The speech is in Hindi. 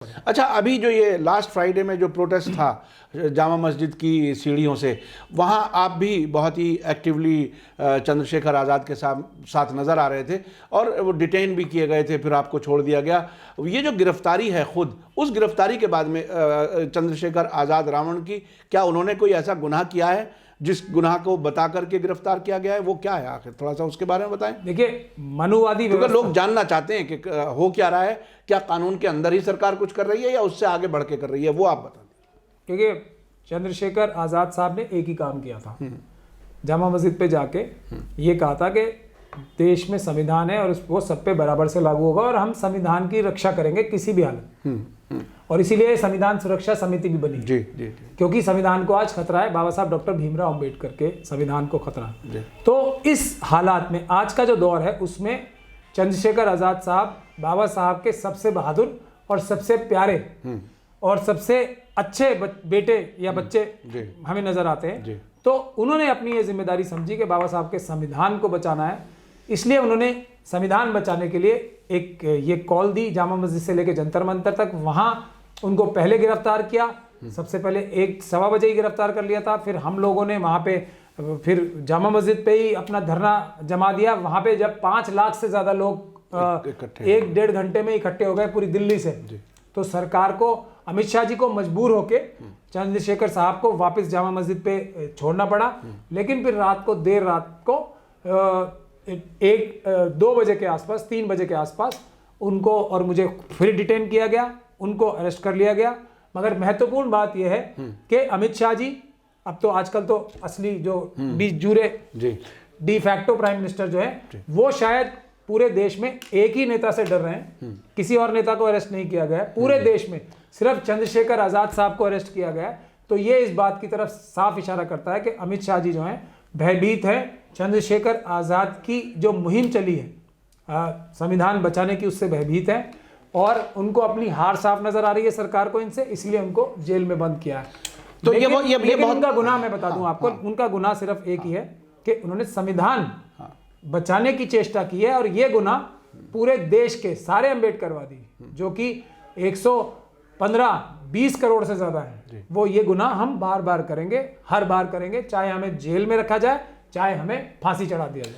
अच्छा, अभी जो ये लास्ट फ्राइडे में जो प्रोटेस्ट था जामा मस्जिद की सीढ़ियों से, वहाँ आप भी बहुत ही एक्टिवली चंद्रशेखर आज़ाद के साथ नज़र आ रहे थे और वो डिटेन भी किए गए थे, फिर आपको छोड़ दिया गया। ये जो गिरफ्तारी है, खुद उस गिरफ्तारी के बाद में चंद्रशेखर आज़ाद रावण की, क्या उन्होंने कोई ऐसा गुनाह किया है जिस गुनाह को बता करके गिरफ्तार किया गया है? वो क्या है आखिर, थोड़ा सा उसके बारे में बताएं। देखिए, मनुवादी क्योंकि लोग जानना चाहते हैं कि हो क्या रहा है, क्या कानून के अंदर ही सरकार कुछ कर रही है या उससे आगे बढ़ के कर रही है, वो आप बता दें। क्योंकि चंद्रशेखर आज़ाद साहब ने एक ही काम किया था, जामा मस्जिद पे जाके ये कहा था कि देश में संविधान है और वो सब पे बराबर से लागू होगा और हम संविधान की रक्षा करेंगे किसी भी हालत। और इसीलिए संविधान सुरक्षा समिति भी बनी जी, जी, जी। क्योंकि संविधान को आज खतरा है, बाबा साहब डॉक्टर भीमराव अंबेडकर के संविधान को खतरा है। तो इस हालात में आज का जो दौर है उसमें चंद्रशेखर आज़ाद साहब बाबा साहब के सबसे बहादुर और सबसे प्यारे और सबसे अच्छे बेटे या बच्चे हमें नजर आते हैं। तो उन्होंने अपनी ये जिम्मेदारी समझी कि बाबा साहब के संविधान को बचाना है, इसलिए उन्होंने संविधान बचाने के लिए एक ये कॉल दी जामा मस्जिद से लेकर जंतर मंतर तक। वहां उनको पहले गिरफ्तार किया, सबसे पहले 1-1:15 बजे ही गिरफ्तार कर लिया था। फिर हम लोगों ने वहां पे फिर जामा मस्जिद पे ही अपना धरना जमा दिया। वहां पे जब 5 लाख से ज्यादा लोग 1-1.5 घंटे में इकट्ठे हो गए पूरी दिल्ली से, तो सरकार को, अमित शाह जी को मजबूर होके चंद्रशेखर साहब को वापस जामा मस्जिद पे छोड़ना पड़ा। लेकिन फिर देर रात को 1-2 बजे के आसपास, 3 बजे के आसपास उनको और मुझे फिर डिटेन किया गया, उनको अरेस्ट कर लिया गया। मगर महत्वपूर्ण बात यह है कि अमित शाह जी, अब तो आजकल तो असली जो 20 jure de facto prime minister जो है, वो शायद पूरे देश में एक ही नेता से डर रहे हैं। किसी और नेता को अरेस्ट नहीं किया गया है पूरे देश में, सिर्फ चंद्रशेखर आज़ाद साहब को अरेस्ट किया गया है। तो ये इस बात की तरफ साफ इशारा करता है कि अमित शाह जी जो हैं भयभीत है। चंद्रशेखर आज़ाद की जो मुहिम चली है संविधान बचाने की, उससे भयभीत है और उनको अपनी हार साफ नजर आ रही है सरकार को इनसे, इसलिए उनको जेल में बंद किया है। तो लेकिन उनका गुनाह मैं बता दूं आपको, उनका गुनाह सिर्फ एक ही है कि उन्होंने संविधान बचाने की चेष्टा की है। और ये गुनाह पूरे देश के सारे अम्बेडकरवादी, जो कि 115-20 करोड़ से ज्यादा है, वो ये गुनाह हम बार बार करेंगे, हर बार करेंगे, चाहे हमें जेल में रखा जाए, चाहे हमें फांसी चढ़ा दिया जाए।